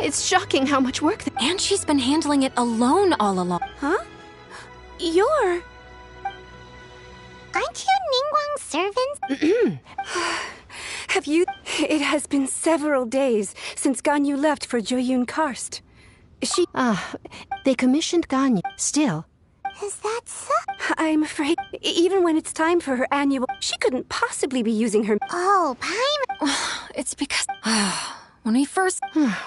It's shocking how much work. And she's been handling it alone all along. Huh? You're... Aren't you Ningguang's servant? Have you... It has been several days since Ganyu left for Joyun Karst. She... they commissioned Ganyu. Still... Is that so? I'm afraid, even when it's time for her annual... She couldn't possibly be using her... Oh, Paimon... It's because... when we first...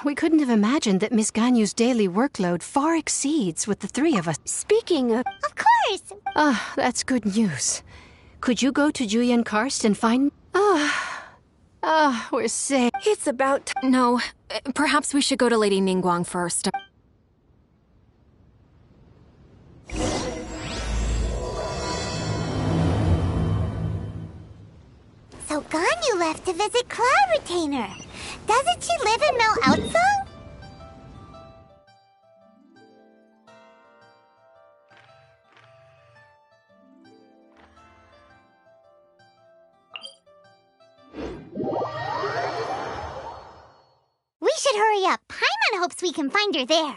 We couldn't have imagined that Miss Ganyu's daily workload far exceeds what the three of us... Speaking of... Of course! That's good news. Could you go to Joyun Karst and find... we're safe. It's about... No, perhaps we should go to Lady Ningguang first. So Ganyu left to visit Cloud Retainer. Doesn't she live in Mount Outsong? We should hurry up. Paimon hopes we can find her there.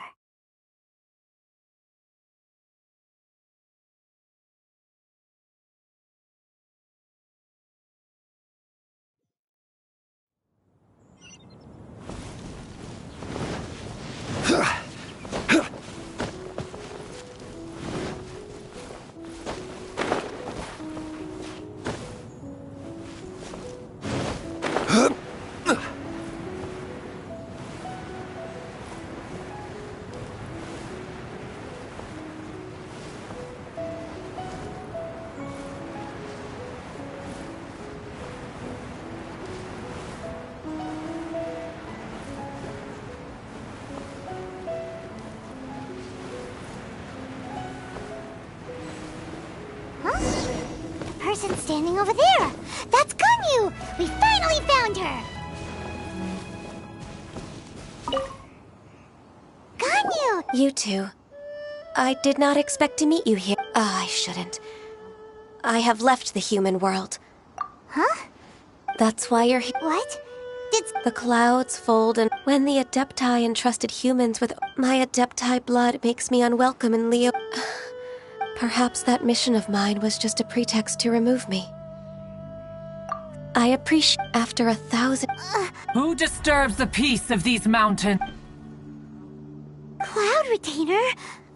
Person standing over there! That's Ganyu! We finally found her! Ganyu! You two. I did not expect to meet you here. I shouldn't. I have left the human world. Huh? That's why you're here. What? The clouds fold, and when the Adepti entrusted humans with my Adepti blood makes me unwelcome in Leo. Perhaps that mission of mine was just a pretext to remove me. I appreciate after 1,000... Who disturbs the peace of these mountains? Cloud Retainer?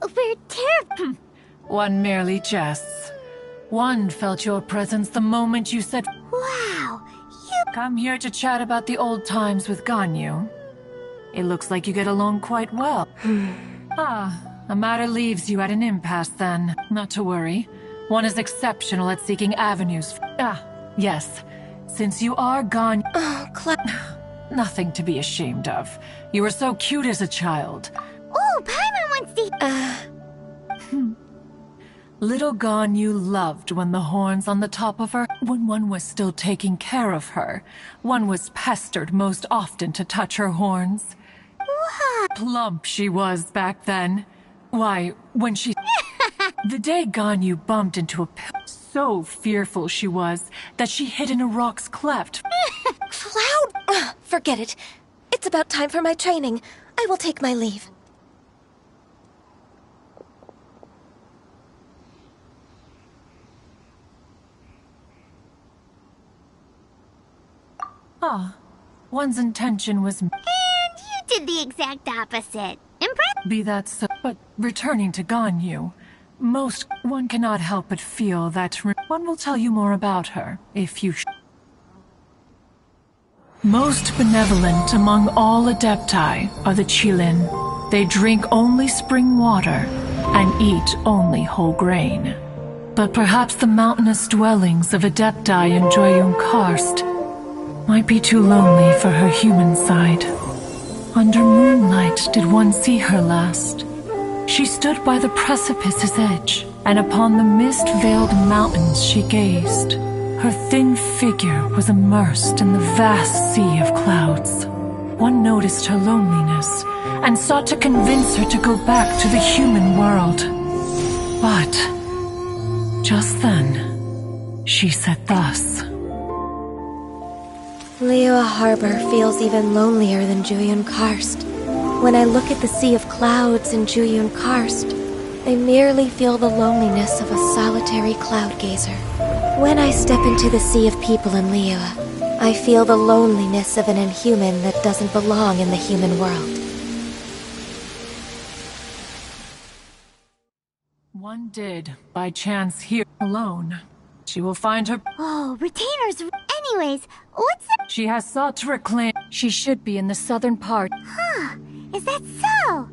We're terrible. One merely jests. One felt your presence the moment you said... Wow, you... Come here to chat about the old times with Ganyu. It looks like you get along quite well. A matter leaves you at an impasse then. Not to worry. One is exceptional at seeking avenues. Yes. Since you are gone... Nothing to be ashamed of. You were so cute as a child. Oh, Paimon wants to... Little Ganyu loved when the horns on the top of her... When one was still taking care of her. One was pestered most often to touch her horns. What? Plump she was back then. Why, when she... The day Ganyu bumped into a pill, so fearful she was that she hid in a rock's cleft. Cloud! Forget it. It's about time for my training. I will take my leave. One's intention was... And you did the exact opposite. Impressed? Be that so, but returning to Ganyu, one cannot help but feel that one will tell you more about her, if you Most benevolent among all Adepti are the Qilin. They drink only spring water and eat only whole grain. But perhaps the mountainous dwellings of Adepti in Joyun Karst might be too lonely for her human side. Under moonlight did one see her last. She stood by the precipice's edge, and upon the mist-veiled mountains she gazed. Her thin figure was immersed in the vast sea of clouds. One noticed her loneliness, and sought to convince her to go back to the human world. But, just then, she said thus. Liyue Harbor feels even lonelier than Joyun Karst. When I look at the sea of clouds in Juyun Karst, I merely feel the loneliness of a solitary cloud gazer. When I step into the sea of people in Liyue, I feel the loneliness of an inhuman that doesn't belong in the human world. One did, by chance, here alone. She will find her. Oh, retainers. Anyways, what's that? She has sought to reclaim. She should be in the southern part. Huh? Is that so?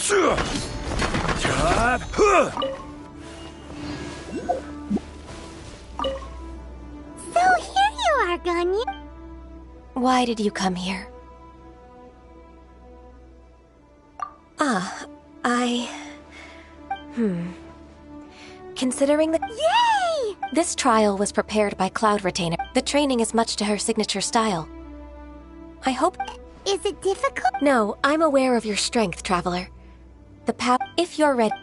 So here you are, Ganyu. Why did you come here? Considering the— Yay! This trial was prepared by Cloud Retainer. The training is much to her signature style. I hope— Is it difficult? No, I'm aware of your strength, Traveler. The path— If you're ready—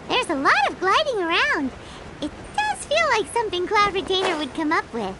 There's a lot of gliding around. It does feel like something Cloud Retainer would come up with.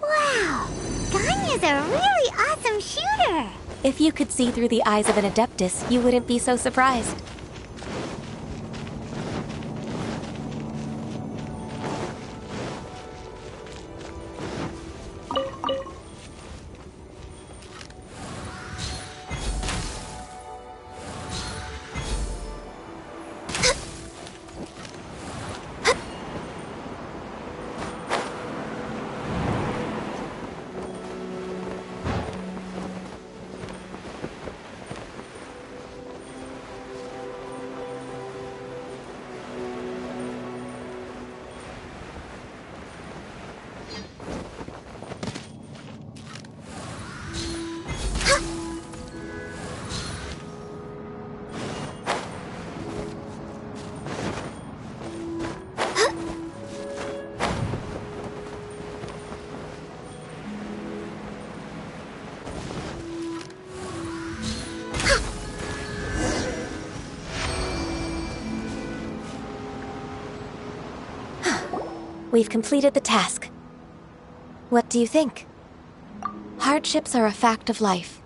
Wow! Ganyu's a really awesome shooter! If you could see through the eyes of an Adeptus, you wouldn't be so surprised. We've completed the task. What do you think? Hardships are a fact of life.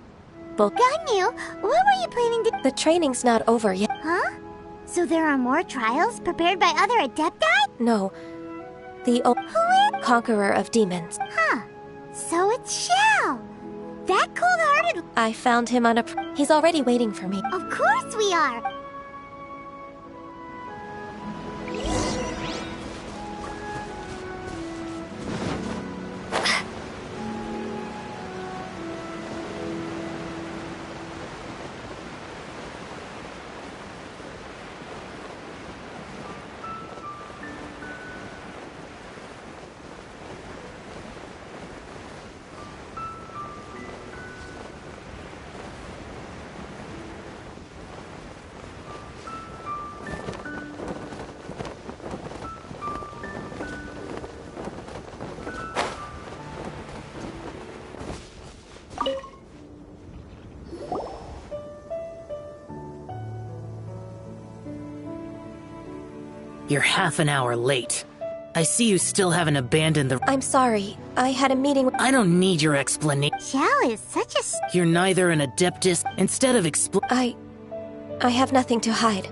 Ganyu, what were you planning to— The training's not over yet. Huh? So there are more trials prepared by other Adepti? No. The Who is— Conqueror of Demons. Huh. So it's Shell! That cold-hearted... I found him on a... He's already waiting for me. Of course we are! You're half an hour late. I see you still haven't abandoned the... I'm sorry. I had a meeting with... I don't need your explanation. Shell is such a... You're neither an Adeptus. Instead of I have nothing to hide.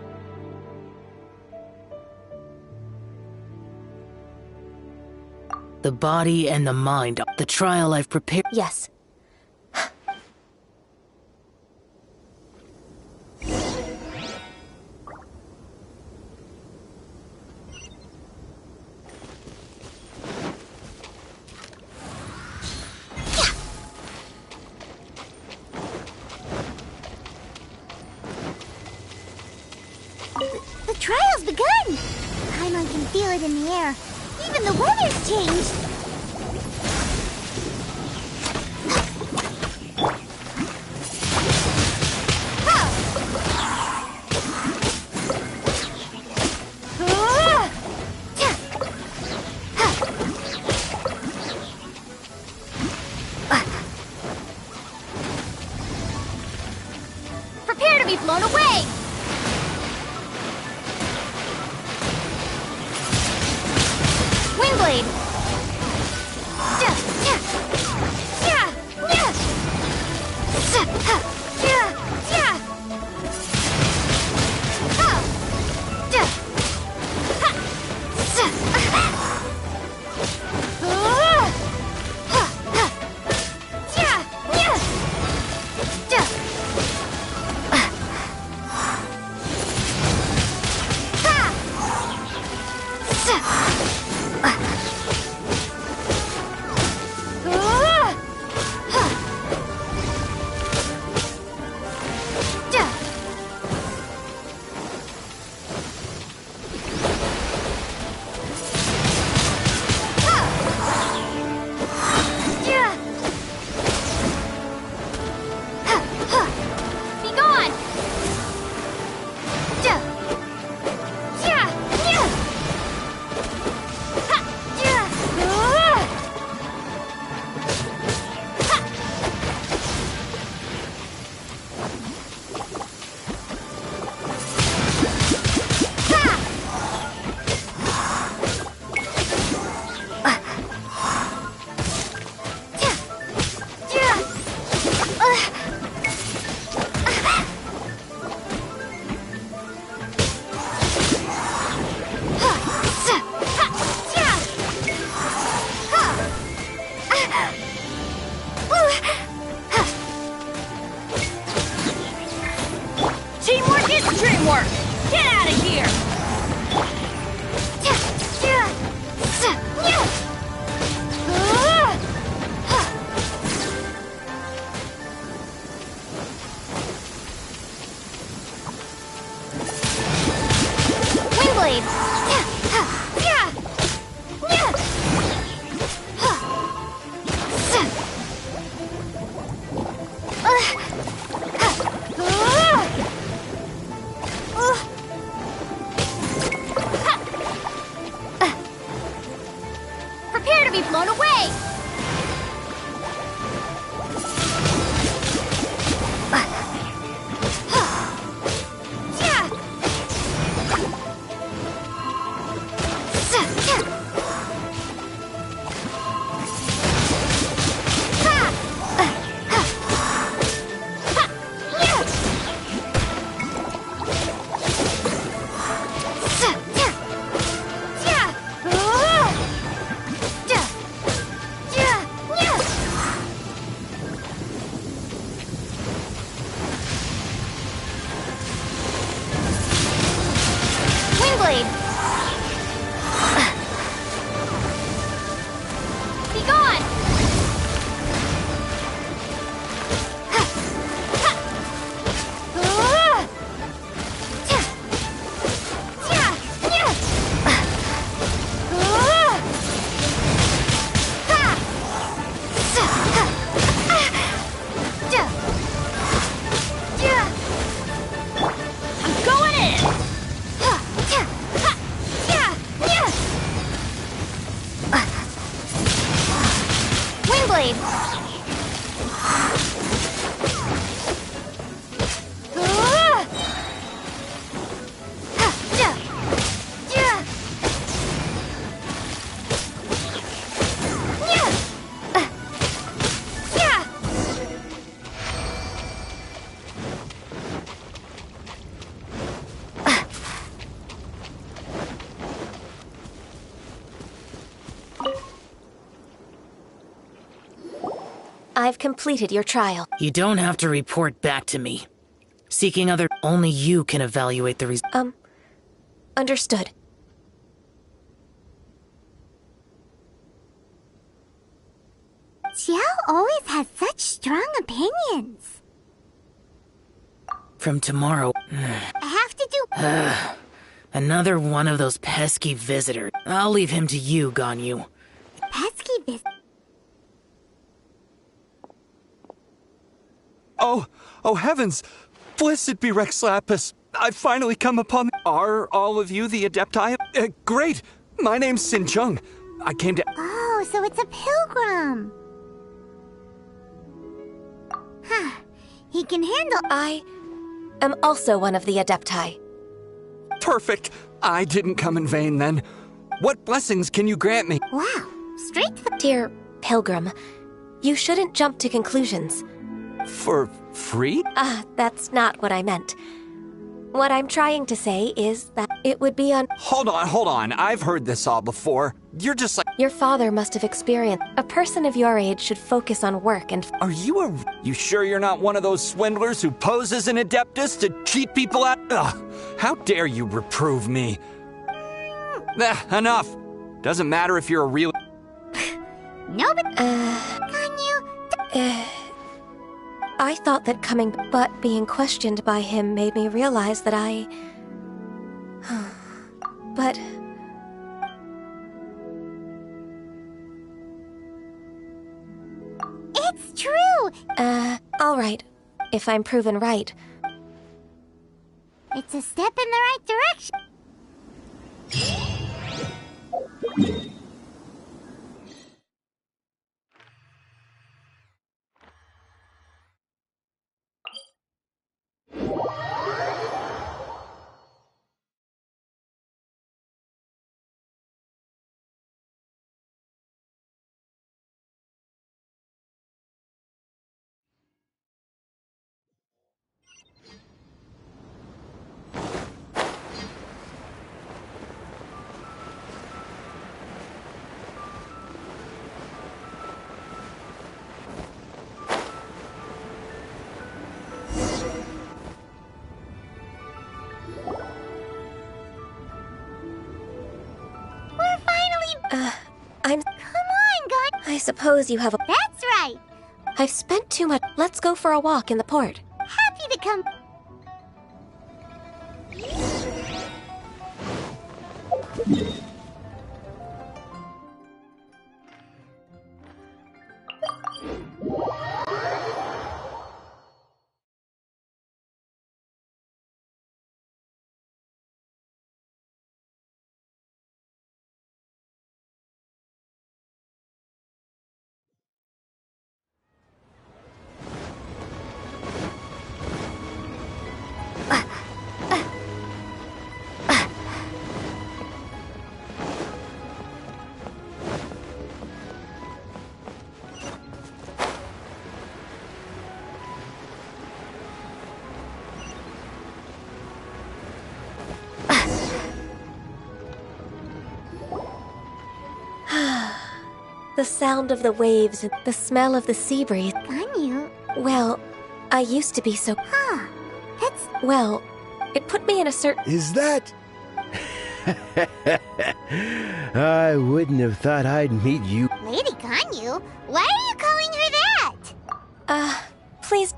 The body and the mind, the trial I've prepared... Yes. The trial's begun! Paimon can feel it in the air. Even the weather's changed! Prepare to be blown away! Windblade! Teamwork is dreamwork! Get out of here! Windblade! Prepare to be blown away! blade. I've completed your trial. You don't have to report back to me. Seeking other... Only you can evaluate the Understood. Xiao always has such strong opinions. From tomorrow... I have to do... Another one of those pesky visitors. I'll leave him to you, Ganyu. pesky business. Oh heavens! Blessed be Rex Lapis. I've finally come upon... Are all of you the Adepti? Great! My name's Sin Chung. I came to... Oh, so it's a pilgrim. Huh. He can handle... I am also one of the Adepti. Perfect! I didn't come in vain then. What blessings can you grant me? Wow. Straight to the... Dear Pilgrim, you shouldn't jump to conclusions. For free? That's not what I meant. What I'm trying to say is that it would be Hold on. I've heard this all before. You're just like... Your father must have experienced. A person of your age should focus on work and... Are you You sure you're not one of those swindlers who pose as an Adeptus to cheat people out? Ugh, how dare you reprove me? Enough. Doesn't matter if you're a real... No, but... Can you... I thought that but being questioned by him made me realize that I... But... It's true! All right. If I'm proven right. It's a step in the right direction. I'm... Come on, Gun. I suppose you have a... That's right. I've spent too much... Let's go for a walk in the port. Happy to come. The sound of the waves and the smell of the sea breeze. Ganyu? Well, I used to be so... Huh. That's... Well, it put me in a certain... Is that... I wouldn't have thought I'd meet you. Lady Ganyu? Why are you calling her that? Please...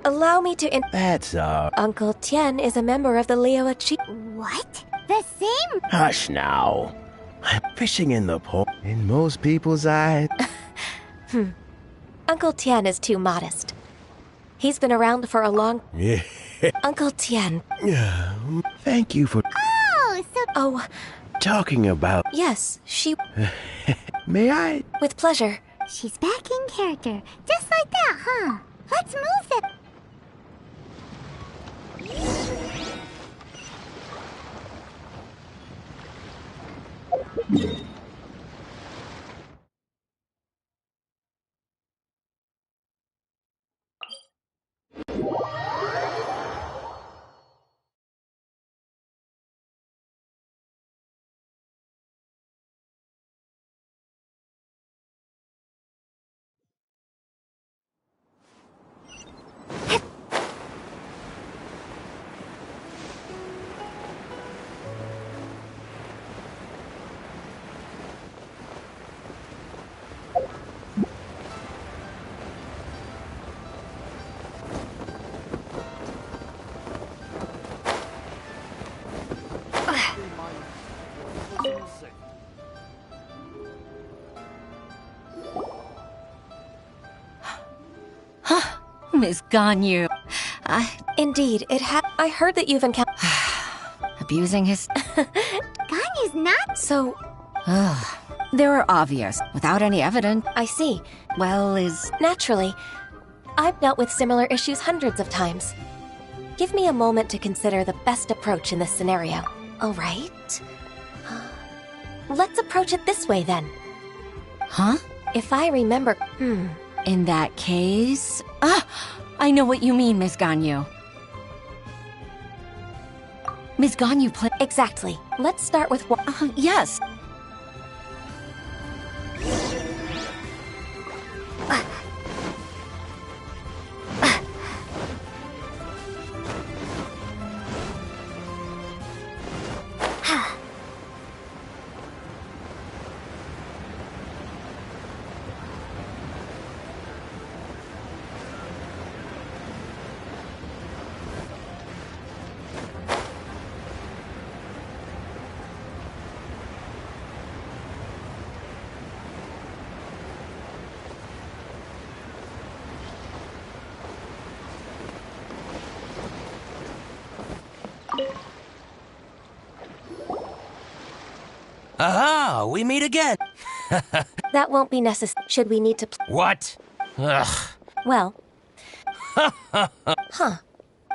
allow me to... That's all. Uncle Tien is a member of the Liyue Chi... What? The same... Hush now. I'm fishing in the port. In most people's eyes... Uncle Tien is too modest. He's been around for a long... Yeah. Uncle Tien. Thank you for Oh, so... Oh, talking about... yes, she... May I... With pleasure. She's back in character. Just like that, huh? Let's move it. Miss Ganyu. Indeed, I heard that you've encountered... Abusing his... Ganyu's not. So... There are obvious, without any evidence. I see. Well, is... Naturally. I've dealt with similar issues hundreds of times. Give me a moment to consider the best approach in this scenario. All right. Let's approach it this way, then. Huh? If I remember... In that case... I know what you mean, Miss Ganyu. Miss Ganyu play... Exactly. Let's start with what... Yes. Aha! We meet again! That won't be necessary. Should we need to... What? Ugh. Well...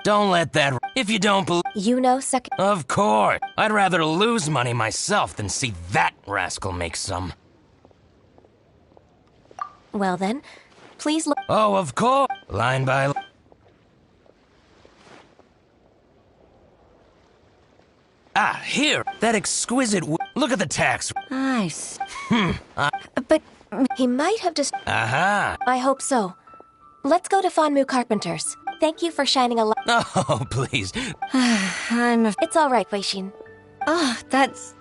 Don't let that... If you don't believe... You know, second... Of course! I'd rather lose money myself than see that rascal make some. Well then, please look... Oh, of course! Line by line. Ah, here! That exquisite look at the tax. Nice. But he might have just... Aha! I hope so. Let's go to Fonmu Carpenters. Thank you for shining a light. Oh, please. It's all right, Weishin. That's...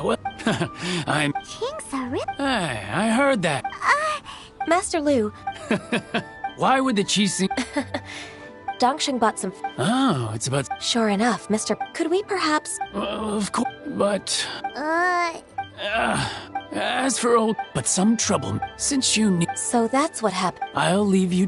Well, I'm... Chinks are rip. Hey, I heard that. Master Liu. Why would the Chi sing... Dongsheng bought some. Oh, it's about. Sure enough, Mr. Could we perhaps? Of course, but. Uh, As for old. But some trouble. Since you need. So that's what happened. I'll leave you.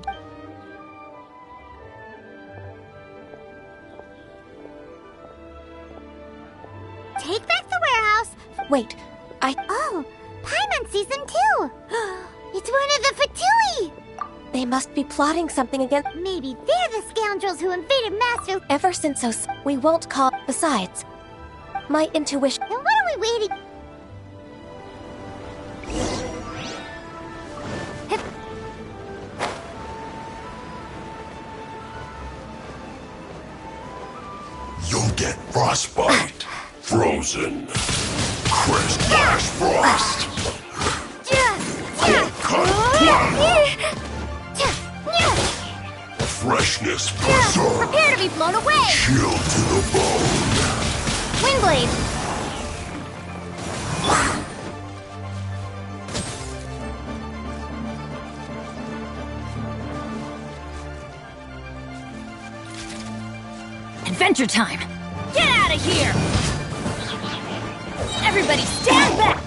take back the warehouse. Wait, Oh, Paimon Season 2! It's one of the Fatui! They must be plotting something against. Maybe they're the scoundrels who invaded Master. Ever since we won't call. Besides, my intuition. Then what are we waiting? You'll get frostbite, frozen, crest flash frost, cold cut plum, freshness preserve, Prepare to be blown away! chill to the bone. Wingblade! Adventure time! Get out of here! Everybody stand back!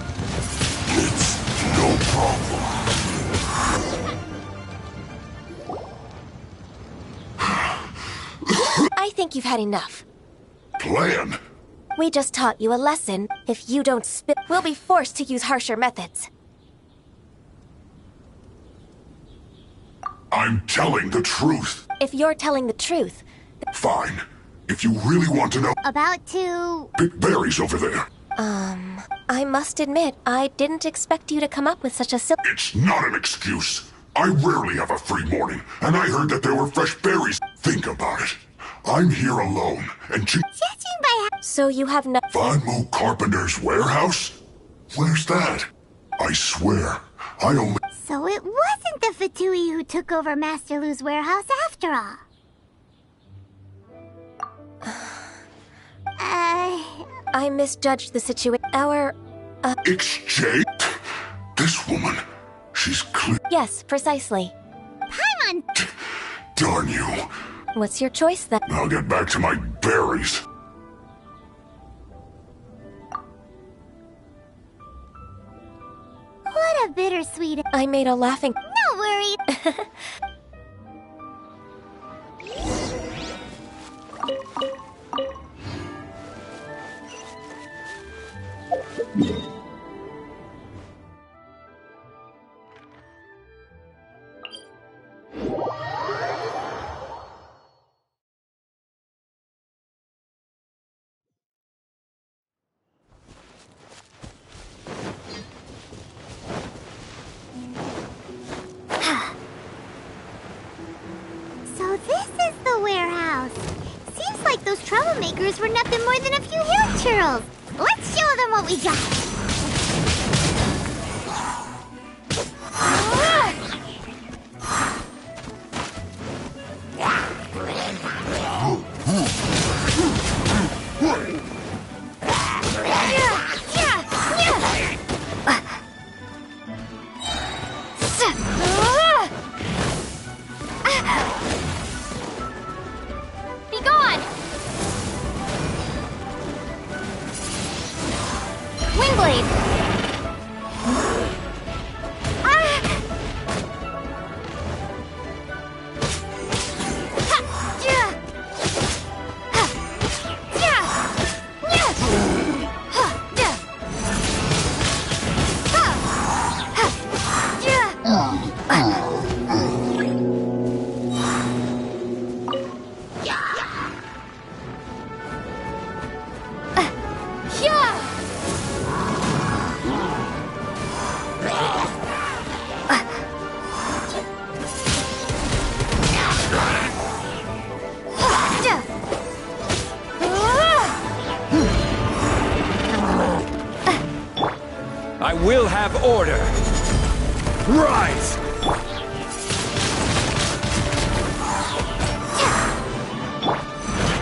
It's no problem. I think you've had enough. Plan? We just taught you a lesson. If you don't spit, we'll be forced to use harsher methods. I'm telling the truth. If you're telling the truth. Fine. If you really want to know, About to... pick berries over there. I must admit, I didn't expect you to come up with such a silly. It's not an excuse. I rarely have a free morning, and I heard that there were fresh berries. Think about it. I'm here alone, and Judging by how... So you have no. Vanmu Carpenter's warehouse? Where's that? I swear, I only... So it wasn't the Fatui who took over Master Lu's warehouse after all. I misjudged the situation. Exchange? This woman, she's clear... Yes, precisely. Paimon! Darn you. What's your choice then? I'll get back to my berries. What a bittersweet... I made a laughing. No worries. So this is the warehouse. Seems like those troublemakers were nothing more than a few hill churls. Let's show them what we got. Be gone! Wingblade! I will have order. Rise!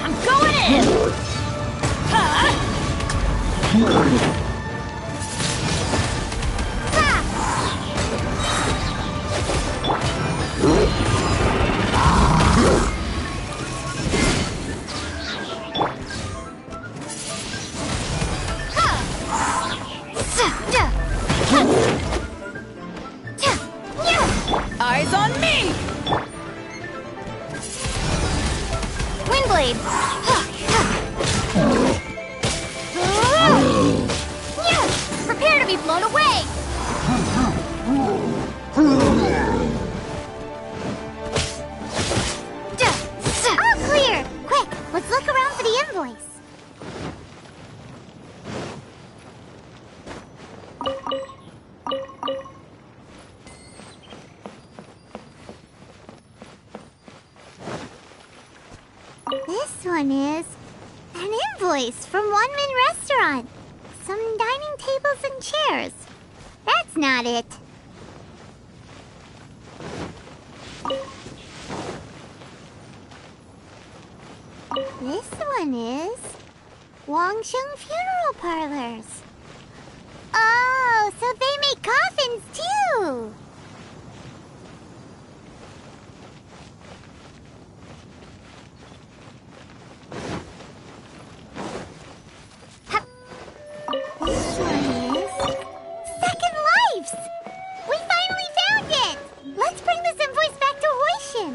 I'm going in! Eyes on me! Windblade! Prepare to be blown away! All clear! Quick, let's look around for the invoice. This one is an invoice from One Min Restaurant. Some dining tables and chairs. That's not it. This one is Wangsheng Funeral Parlors. Oh, so they make coffins too. This one is Second Lives! We finally found it! Let's bring this invoice back to Hoishin.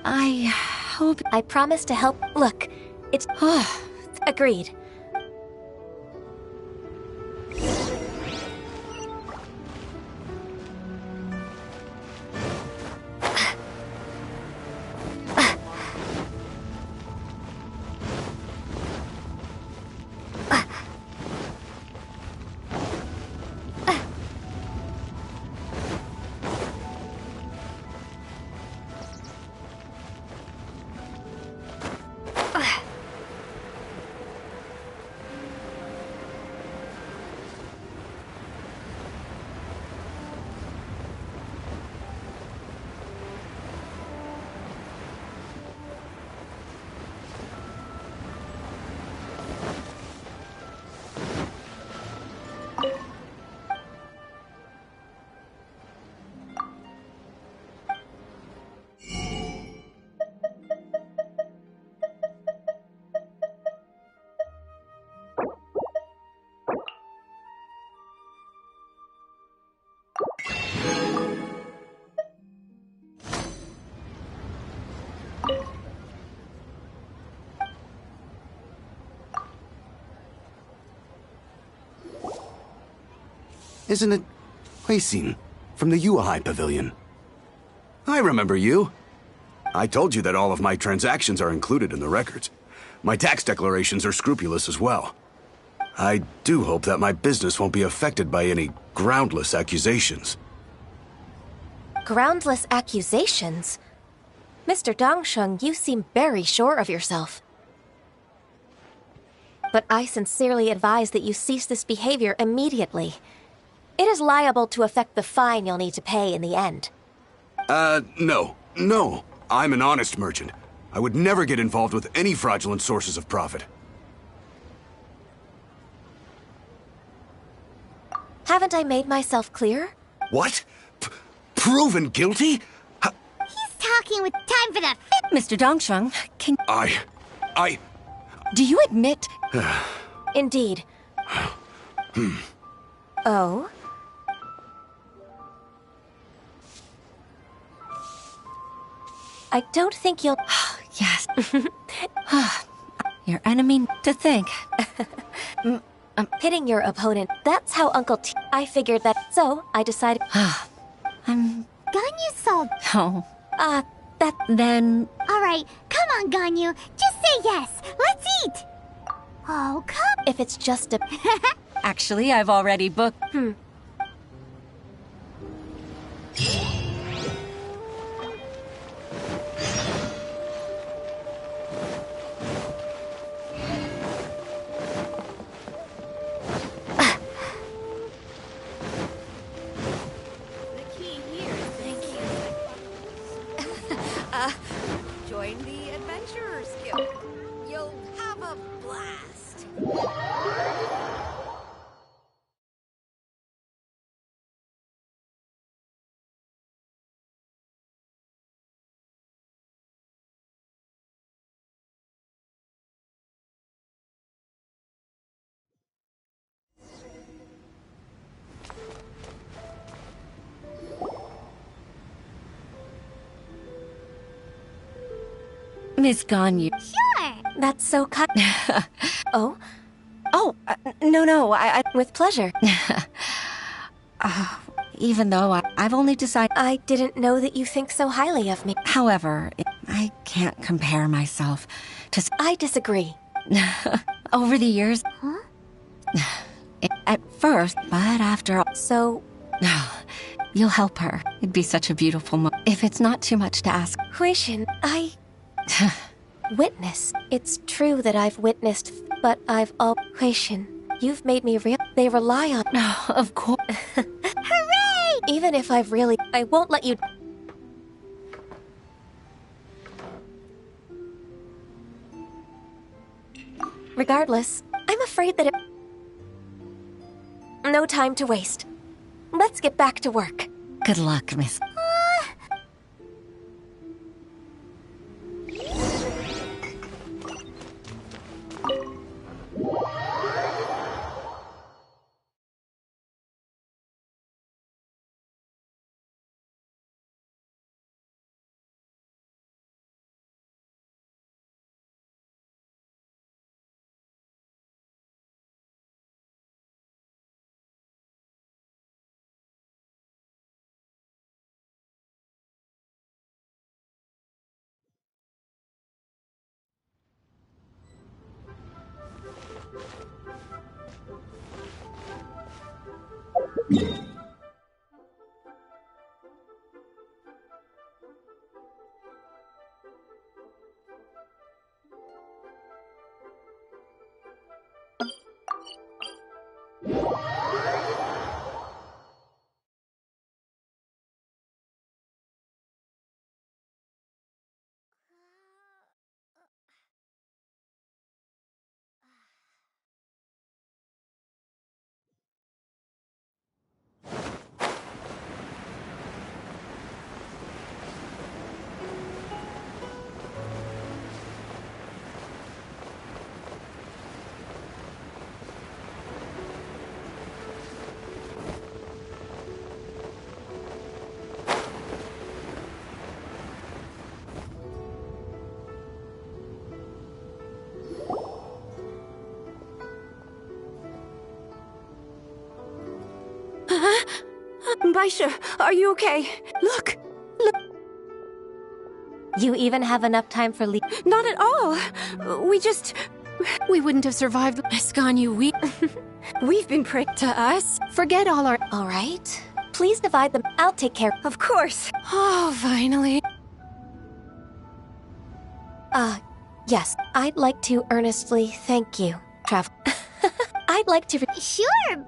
I hope... I promise to help. Look, it's... Agreed. Isn't it Huixin from the Yuehai Pavilion? I remember you. I told you that all of my transactions are included in the records. My tax declarations are scrupulous as well. I do hope that my business won't be affected by any groundless accusations. Groundless accusations? Mr. Dongsheng, you seem very sure of yourself. But I sincerely advise that you cease this behavior immediately. It is liable to affect the fine you'll need to pay in the end. No. No. I'm an honest merchant. I would never get involved with any fraudulent sources of profit. Haven't I made myself clear? What? Proven guilty? He's talking with time for the fit. Mr. Dongsheng, can... Do you admit... Indeed. Oh? I don't think you'll... Yes. Your enemy to think. Pitting your opponent. That's how Uncle T. I figured that. So, I decided. Ganyu sold. Oh. Then... Alright, come on, Ganyu. Just say yes. Let's eat. Oh, come... If it's just a... Actually, I've already booked... Join the Adventurers Guild. You'll have a blast. Miss Ganyu. Sure. That's so kind. Oh? No, I... With pleasure. Even though I've only decided... I didn't know that you think so highly of me. However, I can't compare myself to... I disagree. Over the years... Huh? At first, but after all... So... You'll help her. It'd be such a beautiful moment. If it's not too much to ask. Huishin, Witness. It's true that I've witnessed, but I've all... Huishin, you've made me real... They rely on... No, of course. Hooray! Even if I've really... I won't let you... Regardless, I'm afraid that it... No time to waste. Let's get back to work. Good luck, Miss... Baisha, are you okay? Look! You even have enough time for Not at all! We wouldn't have survived. Miss Ganyu, We've been praying to us? Forget all our... All right. Please divide them. I'll take care. Of course. Oh, finally. Yes. I'd like to earnestly thank you, Travel. I'd like to... Sure.